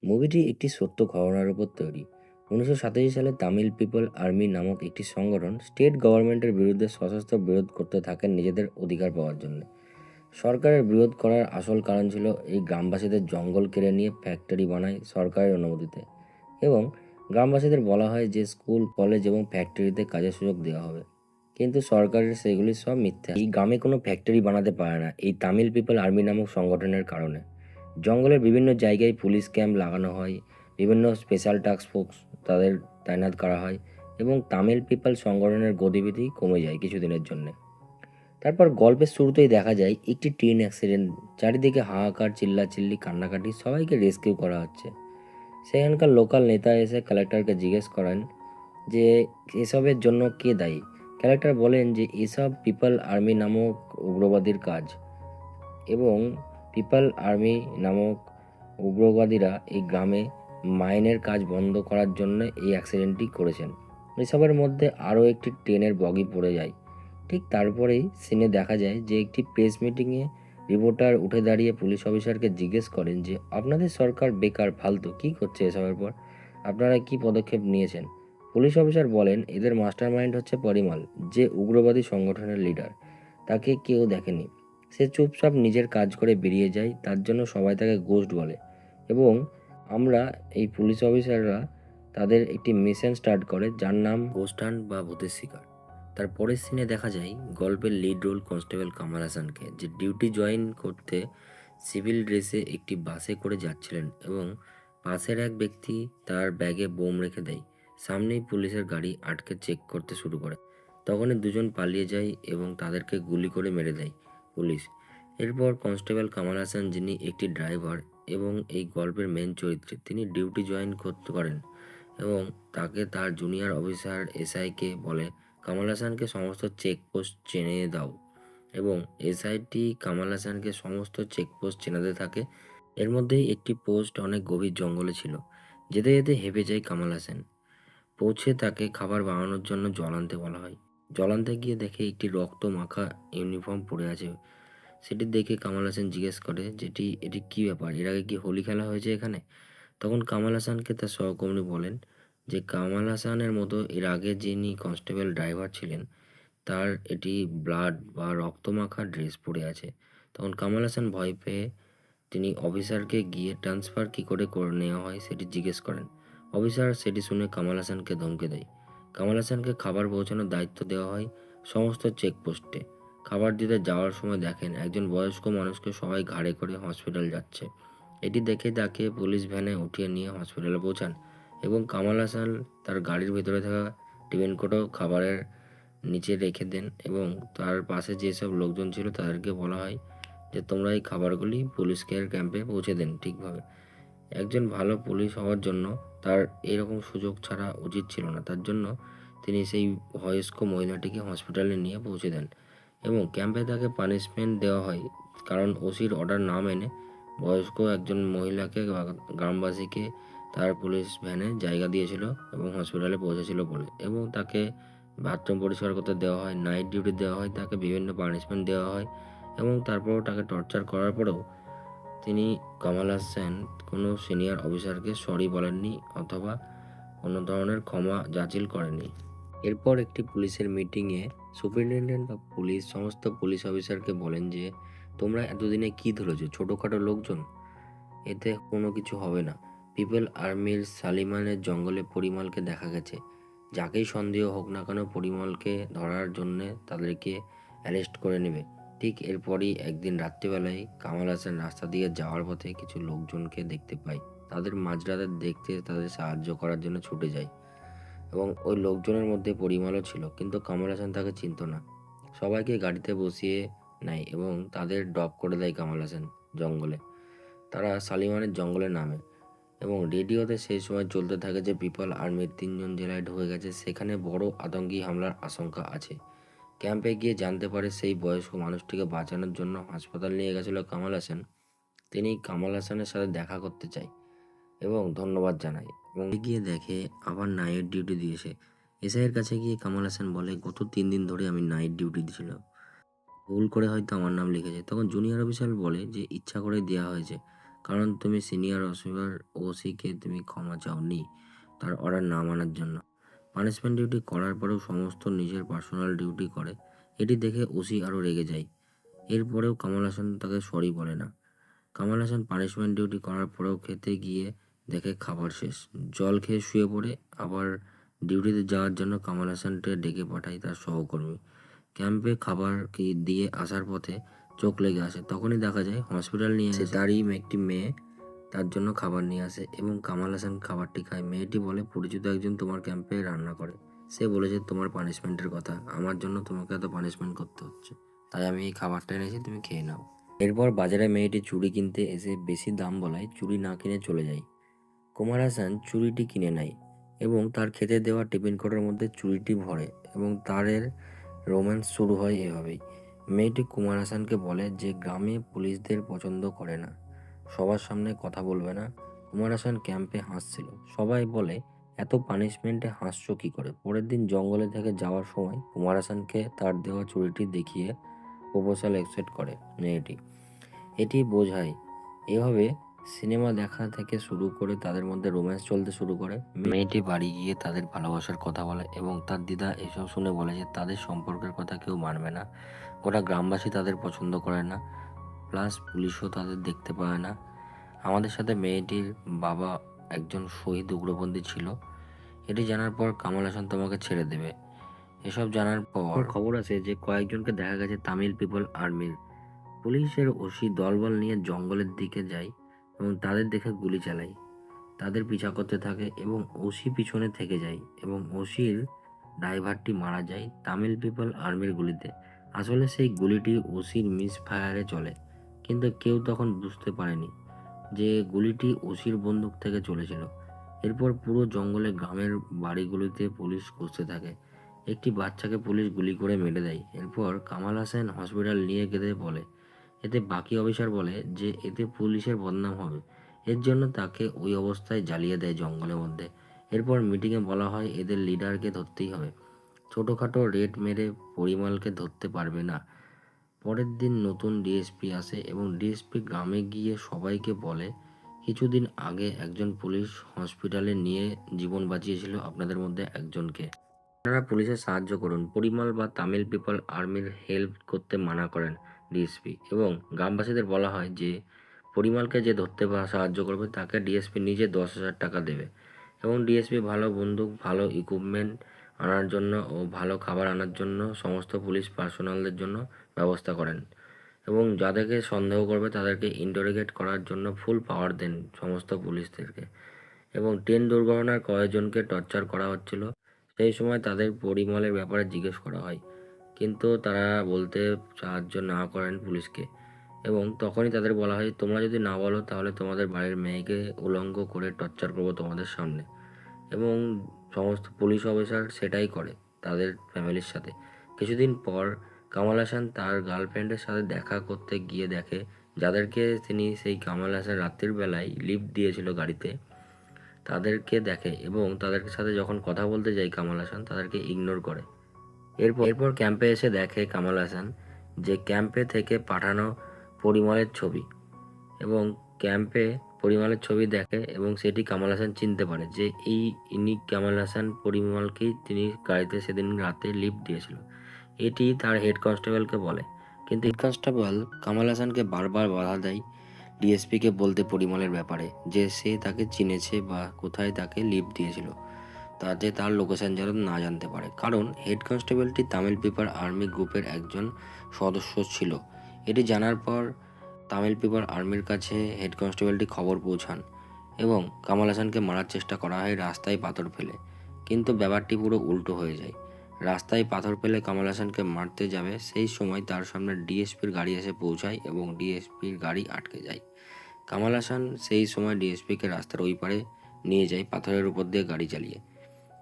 মুভিটি একটি সত্য ঘটনার উপর তৈরি। 1987 সালে তামিল পিপল আর্মি নামক একটি সংগঠন স্টেট গভর্নমেন্টের বিরুদ্ধে সশস্ত্র বিরোধ করতে থাকেন নিজেদের অধিকার পাওয়ার জন্য। সরকারের বিরোধ করার আসল কারণ ছিল এই গ্রামবাসীদের জঙ্গল কেড়ে নিয়ে ফ্যাক্টরি বানায় সরকারের অনুমতিতে, এবং গ্রামবাসীদের বলা হয় যে স্কুল, কলেজ এবং ফ্যাক্টরিতে কাজের সুযোগ দেওয়া হবে। কিন্তু সরকারের সেগুলি সব মিথ্যা। এই গ্রামে কোনো ফ্যাক্টরি বানাতে পারে না এই তামিল পিপল আর্মি নামক সংগঠনের কারণে। জঙ্গলের বিভিন্ন জায়গায় পুলিশ ক্যাম্প লাগানো হয়, বিভিন্ন স্পেশাল টাস্ক ফোর্স তাদের তাইনাত করা হয়, এবং তামিল পিপল সংগঠনের গতিবিধি কমে যায় কিছুদিনের জন্য। তারপর গল্পের শুরুতেই দেখা যায় একটি ট্রেন অ্যাক্সিডেন্ট, চারিদিকে হাহাকার, চিল্লাচিল্লি, কান্নাকাটি, সবাইকে রেস্কিউ করা হচ্ছে। সেখানকার লোকাল নেতা এসে কালেক্টরকে জিজ্ঞেস করেন যে এসবের জন্য কে দায়ী। কালেক্টর বলেন যে এসব পিপল আর্মি নামক উগ্রবাদীর কাজ, এবং পিপল আর্মি নামক উগ্রবাদীরা এই গ্রামে মাইনের কাজ বন্ধ করার জন্য এই অ্যাক্সিডেন্টটি করেছেন। এসবের মধ্যে আরও একটি ট্রেনের বগি পড়ে যায়। ঠিক তারপরেই সিনে দেখা যায় যে একটি প্রেস মিটিংয়ে রিপোর্টার উঠে দাঁড়িয়ে পুলিশ অফিসারকে জিজ্ঞেস করেন যে আপনাদের সরকার বেকার ফালতু কী করছে এসবের পর, আপনারা কি পদক্ষেপ নিয়েছেন। পুলিশ অফিসার বলেন এদের মাস্টার মাইন্ড হচ্ছে পরিমল, যে উগ্রবাদী সংগঠনের লিডার। তাকে কেউ দেখেনি, সে চুপচাপ নিজের কাজ করে বেরিয়ে যায়, তার জন্য সবাই তাকে গোস্ট বলে। এবং আমরা এই পুলিশ অফিসাররা তাদের একটি মিশন স্টার্ট করে যার নাম গোস্ট হান্ট বা ভূতের শিকার। তার পরের সিনে দেখা যায় গল্পের লিড রোল কনস্টেবল কামাল হাসানকে, যে ডিউটি জয়েন করতে সিভিল ড্রেসে একটি বাসে করে যাচ্ছিলেন, এবং পাশের এক ব্যক্তি তার ব্যাগে বোম রেখে দেয়। সামনেই পুলিশের গাড়ি আটকে চেক করতে শুরু করে। তখনই দুজন পালিয়ে যায় এবং তাদেরকে গুলি করে মেরে দেয় পুলিশ। এরপর কনস্টেবল কামাল হাসান, যিনি একটি ড্রাইভার এবং এই গল্পের মেন চরিত্রে, তিনি ডিউটি জয়েন করতে করেন এবং তাকে তার জুনিয়র অফিসার এসআইকে বলে কামাল হাসানকে সমস্ত চেকপোস্ট চেনে দাও, এবং এসআইটি কামাল হাসানকে সমস্ত চেকপোস্ট চেনাতে থাকে। এর মধ্যেই একটি পোস্ট অনেক গভীর জঙ্গলে ছিল। যেতে যেতে হেঁপে যায় কামাল হাসান। পৌঁছে তাকে খাবার বানানোর জন্য জল আনতে বলা হয়। জল আনতে গিয়ে দেখে একটি রক্ত মাখা ইউনিফর্ম পড়ে আছে। সেটি দেখে কামাল হাসান জিজ্ঞেস করে যেটি এটি কী ব্যাপার, এর আগে কি হোলি খেলা হয়েছে এখানে। তখন কামাল হাসানকে তার সহকর্মী বলেন যে কামাল হাসানের মতো এর আগে যিনি কনস্টেবল ড্রাইভার ছিলেন তার এটি ব্লাড বা রক্তমাখা ড্রেস পরে আছে। তখন কামাল হাসান ভয় পেয়ে তিনি অফিসারকে গিয়ে ট্রান্সফার কী করে নেওয়া হয় সেটি জিজ্ঞেস করেন। অফিসার সেটি শুনে কামাল হাসানকে ধমকে দেয়। কামাল হাসানকে খাবার পৌঁছানোর দায়িত্ব দেওয়া হয় সমস্ত চেকপোস্টে। খাবার দিতে যাওয়ার সময় দেখেন একজন বয়স্ক মানুষকে সবাই ঘাড়ে করে হসপিটাল যাচ্ছে। এটি দেখে তাকে পুলিশ ভ্যানে উঠিয়ে নিয়ে হসপিটালে পৌঁছান, এবং কামাল হাসান তার গাড়ির ভেতরে থাকা টিফিন কোটো খাবারের নিচে রেখে দেন, এবং তার পাশে যেসব লোকজন ছিল তাদেরকে বলা হয় যে তোমরা এই খাবারগুলি পুলিশ কেয়ার ক্যাম্পে পৌঁছে দেন ঠিকভাবে। একজন ভালো পুলিশ হওয়ার জন্য তার এরকম সুযোগ ছাড়া উচিত ছিল না, তার জন্য তিনি সেই বয়স্ক মহিলাটিকে হসপিটালে নিয়ে পৌঁছে দেন, এবং ক্যাম্পে তাকে পানিশমেন্ট দেওয়া হয় কারণ ওসির অর্ডার না মেনে বয়স্ক একজন মহিলাকে বা গ্রামবাসীকে তার পুলিশ ভ্যানে জায়গা দিয়েছিল এবং হসপিটালে পৌঁছেছিল বলে, এবং তাকে বাথরুম পরিষ্কার করতে দেওয়া হয়, নাইট ডিউটি দেওয়া হয়, তাকে বিভিন্ন পানিশমেন্ট দেওয়া হয়, এবং তারপরেও তাকে টর্চার করার পরেও তিনি কামাল হাসান কোনো সিনিয়র অফিসারকে সরি বলেননি অথবা কোনো ধরনের ক্ষমা যাচিল করেননি। এরপর একটি পুলিশের মিটিংয়ে সুপারিনটেন্ডেন্ট বা পুলিশ সমস্ত পুলিশ অফিসারকে বলেন যে তোমরা এতদিনে কি ধরেছো, ছোটোখাটো লোকজন, এতে কোনো কিছু হবে না। পিপল আর্মির সালিমানের জঙ্গলে পরিমলকে দেখা গেছে। যাকেই সন্দেহ হোক না কেন পরিমলকে ধরার জন্যে তাদেরকে অ্যারেস্ট করে নেবে। ঠিক এরপরই একদিন রাত্রিবেলায় কামাল হাসান রাস্তা দিয়ে যাওয়ার পথে কিছু লোকজনকে দেখতে পায়। তাদের মাঝরাতে দেখতে তাদের সাহায্য করার জন্য ছুটে যায়, এবং ওই লোকজনের মধ্যে পরিমলও ছিল, কিন্তু কামাল হাসান তাকে চিনত না। সবাইকে গাড়িতে বসিয়ে নেয় এবং তাদের ড্রপ করে দেয় কামাল হাসান জঙ্গলে। তারা সালিমানের জঙ্গলে নামে, এবং রেডিওতে সেই সময় চলতে থাকে যে পিপল আর্মির 3জন জেলায় ঢুকে গেছে, সেখানে বড় আতঙ্কি হামলার আশঙ্কা আছে। ক্যাম্পে গিয়ে জানতে পারে সেই বয়স্ক মানুষটিকে বাঁচানোর জন্য হাসপাতাল নিয়ে গেছিল কামাল হাসান। তিনি কামাল হাসানের সাথে দেখা করতে চায় এবং ধন্যবাদ জানায়, এবং গিয়ে দেখে আবার নাইট ডিউটি দিয়েছে। এসআইয়ের কাছে গিয়ে কামাল হাসান বলে গত 3 দিন ধরে আমি নাইট ডিউটি দিয়েছিলাম, ভুল করে হয়তো আমার নাম লিখেছে। তখন জুনিয়র অফিসার বলে যে ইচ্ছা করে দেওয়া হয়েছে, কারণ তুমি সিনিয়র ওসিকে তুমি ক্ষমা চাওনি তার অর্ডার না মানার জন্য। পানিশমেন্ট ডিউটি করার পরেও সমস্ত নিজের পার্সোনাল ডিউটি করে। এটি দেখে ওসি আরও রেগে যায়। এরপরেও কামাল হাসান তাকে সরি বলে না। কামাল হাসান পানিশমেন্ট ডিউটি করার পরেও খেতে গিয়ে দেখে খাবার শেষ। জল খেয়ে শুয়ে পড়ে। আবার ডিউটিতে যাওয়ার জন্য কামাল হাসানকে ডেকে পাঠায় তার সহকর্মী। ক্যাম্পে খাবার দিয়ে আসার পথে চোখ লেগে আসে। তখনই দেখা যায় হসপিটাল নিয়ে এসে তারই একটি মেয়ে তার জন্য খাবার নিয়ে আসে এবং কামাল হাসান খাবারটি খায়। মেয়েটি বলে, পরিচিত একজন তোমার ক্যাম্পে রান্না করে। সে বলেছে তোমার পানিশমেন্টের কথা, আমার জন্য তোমাকে এত পানিশমেন্ট করতে হচ্ছে, তাই আমি এই খাবারটা এনেছি, তুমি খেয়ে নাও। এরপর বাজারে মেয়েটি চুড়ি কিনতে এসে বেশি দাম বলায় চুড়ি না কিনে চলে যায়। কুমার হাসান চুড়িটি কিনে নেয় এবং তার খেতে দেওয়া টিফিন কোটের মধ্যে চুড়িটি ভরে এবং তাদের রোম্যান্স শুরু হয় এভাবেই। মেয়েটি কুমার হাসানকে বলে যে গ্রামে পুলিশদের পছন্দ করে না, সবার সামনে কথা বলবে না। কুমার হাসান ক্যাম্পে হাসছিল। সবাই বলে, এত পানিশমেন্টে হাসছো কী করে? পরের দিন জঙ্গলে থেকে যাওয়ার সময় কুমার হাসানকে তার দেওয়া চুড়িটি দেখিয়ে প্রপোজাল অ্যাকসেপ্ট করে মেয়েটি। এটি বোঝায় এভাবে সিনেমা দেখা থেকে শুরু করে তাদের মধ্যে রোম্যান্স চলতে শুরু করে। মেয়েটি বাড়ি গিয়ে তাদের ভালোবাসার কথা বলে এবং তার দিদা এসব শুনে বলে যে তাদের সম্পর্কের কথা কেউ মানবে না, গোটা গ্রামবাসী তাদের পছন্দ করে না, প্লাস পুলিশও তাদের দেখতে পায় না। আমাদের সাথে মেয়েটির বাবা একজন শহীদ উগ্রপন্থী ছিল। এটি জানার পর কামাল হাসান তোমাকে ছেড়ে দেবে। এসব জানার পর খবর আছে যে কয়েকজনকে দেখা গেছে তামিল পিপল আর্মির। পুলিশের ওসি দলবল নিয়ে জঙ্গলের দিকে যায় এবং তাদের দেখে গুলি চালায়। তাদের পিছা করতে থাকে এবং ওসি পিছনে থেকে যায় এবং ওসির ড্রাইভারটি মারা যায় তামিল পিপল আর্মির গুলিতে। আসলে সেই গুলিটি ওসির মিস ফায়ারে চলে, কিন্তু কেউ তখন বুঝতে পারেনি যে গুলিটি ওসির বন্দুক থেকে চলেছিল। এরপর পুরো জঙ্গলে গ্রামের বাড়িগুলিতে পুলিশ খুঁজতে থাকে। একটি বাচ্চাকে পুলিশ গুলি করে মেরে দেয়। এরপর কামাল হাসান হসপিটাল নিয়ে গেলে বলে, এতে বাকি অফিসার বলে যে এতে পুলিশের বদনাম হবে, এর জন্য তাকে ওই অবস্থায় জ্বালিয়ে দেয় জঙ্গলের মধ্যে। এরপর মিটিংয়ে বলা হয় এদের লিডারকে ধরতেই হবে, ছোটোখাটো রেড মেরে পরিমলকে ধরতে পারবে না। পরের দিন নতুন ডিএসপি আসে এবং ডিএসপি গ্রামে গিয়ে সবাইকে বলে, কিছুদিন আগে একজন পুলিশ হসপিটালে নিয়ে জীবন বাঁচিয়েছিল আপনাদের মধ্যে একজনকে, আপনারা পুলিশের সাহায্য করুন। পরিমল বা তামিল পিপল আর্মির হেল্প করতে মানা করেন ডিএসপি এবং গ্রামবাসীদের বলা হয় যে পরিমলকে যে ধরতে সাহায্য করবে তাকে ডিএসপি নিজে 10,000 টাকা দেবে এবং ডিএসপি ভালো বন্দুক, ভালো ইকুইপমেন্ট আনার জন্য ও ভালো খাবার আনার জন্য সমস্ত পুলিশ পার্সোনালদের জন্য ব্যবস্থা করেন এবং যাদেরকে সন্দেহ করবে তাদেরকে ইন্টারোগেট করার জন্য ফুল পাওয়ার দেন সমস্ত পুলিশদেরকে। এবং ট্রেন দুর্ঘটনার কয়েকজনকে টর্চার করা হচ্ছিল, সেই সময় তাদের পরিমলের ব্যাপারে জিজ্ঞেস করা হয়, কিন্তু তারা বলতে সাহায্য না করেন পুলিশকে এবং তখনই তাদের বলা হয় তোমরা যদি না বলো তাহলে তোমাদের বাড়ির মেয়েকে উলঙ্গ করে টর্চার করবো তোমাদের সামনে। এবং সমস্ত পুলিশ অফিসার সেটাই করে তাদের ফ্যামিলির সাথে। কিছুদিন পর কামাল হাসান তার গার্লফ্রেন্ডের সাথে দেখা করতে গিয়ে দেখে যাদেরকে তিনি সেই কামাল হাসান রাত্রির বেলায় লিফট দিয়েছিল গাড়িতে, তাদেরকে দেখে এবং তাদের সাথে যখন কথা বলতে যায় কামাল হাসান তাদেরকে ইগনোর করে। এরপর ক্যাম্পে এসে দেখে কামাল হাসান যে ক্যাম্পে থেকে পাঠানো পরিমলের ছবি এবং ক্যাম্পে পরিমলের ছবি দেখে এবং সেটি কামাল হাসান চিনতে পারে যে ইনি কামাল হাসান পরিমলকেই তিনি গাড়িতে সেদিন রাতে লিফট দিয়েছিল। এটি তার হেড কনস্টেবলকে বলে, কিন্তু হেড কনস্টেবল কামাল হাসানকে বারবার বাধা দেয় ডিএসপিকে বলতে পরিমলের ব্যাপারে, যে সে তাকে চিনেছে বা কোথায় তাকে লিফট দিয়েছিল, তাতে তার লোকেশন যেন না জানতে পারে। কারণ হেড কনস্টেবলটি তামিল পিপল আর্মি গ্রুপের একজন সদস্য ছিল। এটি জানার পর তামিল পিপল আর্মির কাছে হেড কনস্টেবলটি খবর পৌঁছান এবং কামাল হাসানকে মারার চেষ্টা করা হয় রাস্তায় পাথর ফেলে, কিন্তু ব্যাপারটি পুরো উল্টো হয়ে যায়। রাস্তায় পাথর ফেলে কামাল হাসানকে মারতে যাবে সেই সময় তার সামনে ডিএসপির গাড়ি এসে পৌঁছায় এবং ডিএসপির গাড়ি আটকে যায়। কামাল হাসান সেই সময় ডিএসপিকে রাস্তার ওই পারে নিয়ে যায় পাথরের উপর দিয়ে গাড়ি চালিয়ে।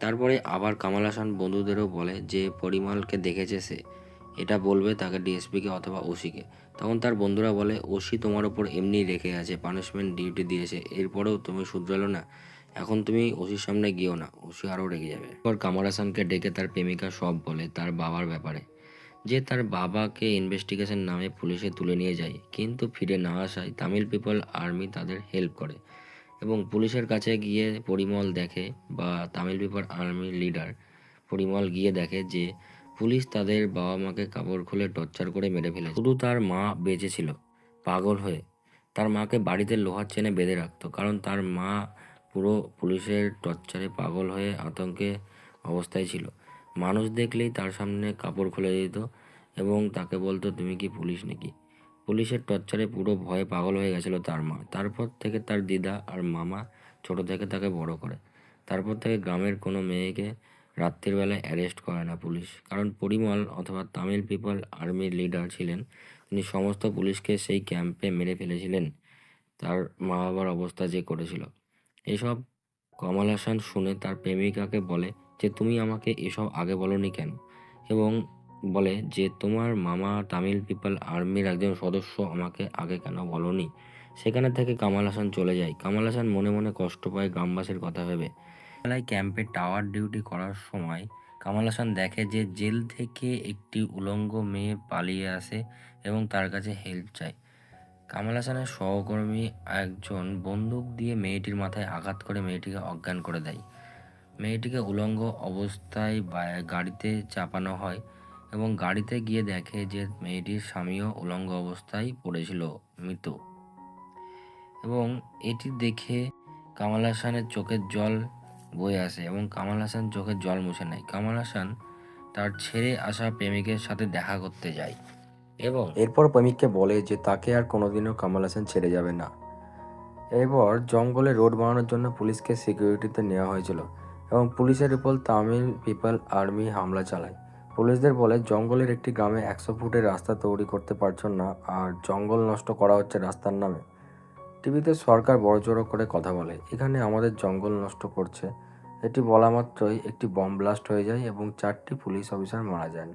তারপরে আবার কামাল হাসান বন্ধুদেরও বলে যে পরিমলকে দেখেছে সে, এটা বলবে তাকে ডিএসপিকে অথবা ওসিকে। তখন তার বন্ধুরা বলে ওসি তোমার ওপর এমনি রেখে আছে, পানিশমেন্ট ডিউটি দিয়েছে, এরপরেও তুমি শুধরালো না, এখন তুমি ওসির সামনে গিয়েও না, ওসি আরও রেগে যাবে। এরপর কামাল হাসানকে ডেকে তার প্রেমিকা সব বলে তার বাবার ব্যাপারে। যে তার বাবাকে ইনভেস্টিগেশন নামে পুলিশে তুলে নিয়ে যায়, কিন্তু ফিরে না আসায় তামিল পিপল আর্মি তাদের হেল্প করে এবং পুলিশের কাছে গিয়ে পরিমল দেখে বা তামিল পিপল আর্মির লিডার পরিমল গিয়ে দেখে যে পুলিশ তাদের বাবা মাকে কাপড় খুলে টর্চার করে মেরে ফেলেছে। শুধু তার মা বেঁচে ছিল, পাগল হয়ে। তার মাকে বাড়িতে লোহার চেনে বেঁধে রাখতো, কারণ তার মা পুরো পুলিশের টর্চারে পাগল হয়ে আতঙ্কে অবস্থায় ছিল। মানুষ দেখলেই তার সামনে কাপড় খুলে দিত এবং তাকে বলতো, তুমি কি পুলিশ নাকি? পুলিশের টর্চারে পুরো ভয়ে পাগল হয়ে গেছিল তার মা। তারপর থেকে তার দিদা আর মামা ছোট থেকে তাকে বড় করে। তারপর থেকে গ্রামের কোনো মেয়েকে রাত্রির বেলায় অ্যারেস্ট করে না পুলিশ, কারণ পরিমল অথবা তামিল পিপল আর্মির লিডার ছিলেন। তিনি সমস্ত পুলিশকে সেই ক্যাম্পে মেরে ফেলেছিলেন। তার মা বাবার অবস্থা যে করেছিল এসব কমল হাসান শুনে তার প্রেমিকাকে বলে যে তুমি আমাকে এসব আগে বলনি কেন, এবং বলে যে তোমার মামা তামিল পিপল আর্মির একজন সদস্য, আমাকে আগে কেন বলনি। সেখানে থেকে কামাল হাসান চলে যায়। কামাল হাসান মনে মনে কষ্ট পায় গ্রামবাসীর কথা ভেবে। বেলায় ক্যাম্পে টাওয়ার ডিউটি করার সময় কামাল হাসান দেখে যে জেল থেকে একটি উলঙ্গ মেয়ে পালিয়ে আসে এবং তার কাছে হেল্প চায়। কামাল হাসানের সহকর্মী একজন বন্দুক দিয়ে মেয়েটির মাথায় আঘাত করে মেয়েটিকে অজ্ঞান করে দেয়। মেয়েটিকে উলঙ্গ অবস্থায় গাড়িতে চাপানো হয় এবং গাড়িতে গিয়ে দেখে যে মেয়েটির স্বামীও উলঙ্গ অবস্থায় পড়েছিল, মৃত। এবং এটি দেখে কামাল হাসানের চোখের জল বয়ে আসে এবং কামাল হাসান চোখের জল মুছে নেয়। কামাল হাসান তার ছেড়ে আসা প্রেমিকের সাথে দেখা করতে যায় এবং এরপর প্রেমিককে বলে যে তাকে আর কোনোদিনও কামাল হাসান ছেড়ে যাবে না। এরপর জঙ্গলে রোড বানানোর জন্য পুলিশকে সিকিউরিটিতে নেওয়া হয়েছিল এবং পুলিশের উপর তামিল পিপল আর্মি হামলা চালায়। পুলিশদের বলে জঙ্গলের একটি গ্রামে 100 ফুটের রাস্তা তৈরি করতে পারছো না আর জঙ্গল নষ্ট করা হচ্ছে রাস্তার নামে। টিভিতে সরকার বড়জড় করে কথা বলে, এখানে আমাদের জঙ্গল নষ্ট করছে। এটি বলা মাত্রই একটি বম ব্লাস্ট হয়ে যায় এবং 4টি পুলিশ অফিসার মারা যান।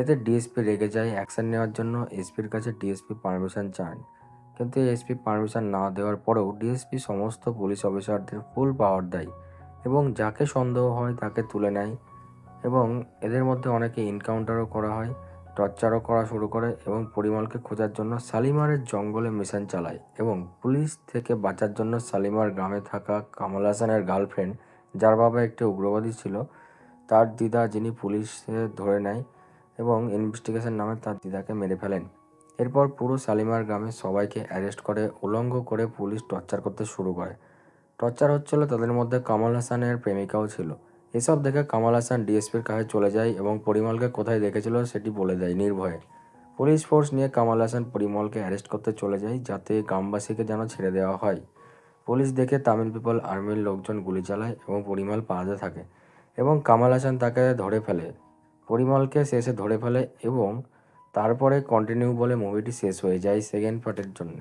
এতে ডিএসপি রেগে যায়। অ্যাকশন নেওয়ার জন্য এসপির কাছে ডিএসপি পারমিশন চান, কিন্তু এসপি পারমিশন না দেওয়ার পরেও ডিএসপি সমস্ত পুলিশ অফিসারদের ফুল পাওয়ার দেয় এবং যাকে সন্দেহ হয় তাকে তুলে নেয়। এবং এদের মধ্যে অনেকে এনকাউন্টারও করা হয়, টর্চারও করা শুরু করে এবং পরিমলকে খোঁজার জন্য শালিমারের জঙ্গলে মিশন চালায়। এবং পুলিশ থেকে বাঁচার জন্য শালিমার গ্রামে থাকা কামাল হাসানের গার্লফ্রেন্ড, যার বাবা একটি উগ্রবাদী ছিল, তার দিদা, যিনি পুলিশে ধরে নেয় এবং ইনভেস্টিগেশন নামে তার দিদাকে মেরে ফেলেন। এরপর পুরো শালিমার গ্রামে সবাইকে অ্যারেস্ট করে উলঙ্গ করে পুলিশ টর্চার করতে শুরু করে। টর্চার হচ্ছিল, তাদের মধ্যে কামাল হাসানের প্রেমিকাও ছিল। এসব দেখে কামাল হাসান ডিএসপির কাছে চলে যায় এবং পরিমলকে কোথায় দেখেছিল সেটি বলে দেয় নির্ভয়ে। পুলিশ ফোর্স নিয়ে কামাল হাসান পরিমলকে অ্যারেস্ট করতে চলে যায় যাতে গ্রামবাসীকে যেন ছেড়ে দেওয়া হয়। পুলিশ দেখে তামিল পিপল আর্মির লোকজন গুলি চালায় এবং পরিমল পালাতে থাকে এবং কামাল হাসান তাকে ধরে ফেলে। পরিমলকে শেষে ধরে ফেলে এবং তারপরে কন্টিনিউ বলে মুভিটি শেষ হয়ে যায় সেকেন্ড পার্টের জন্য।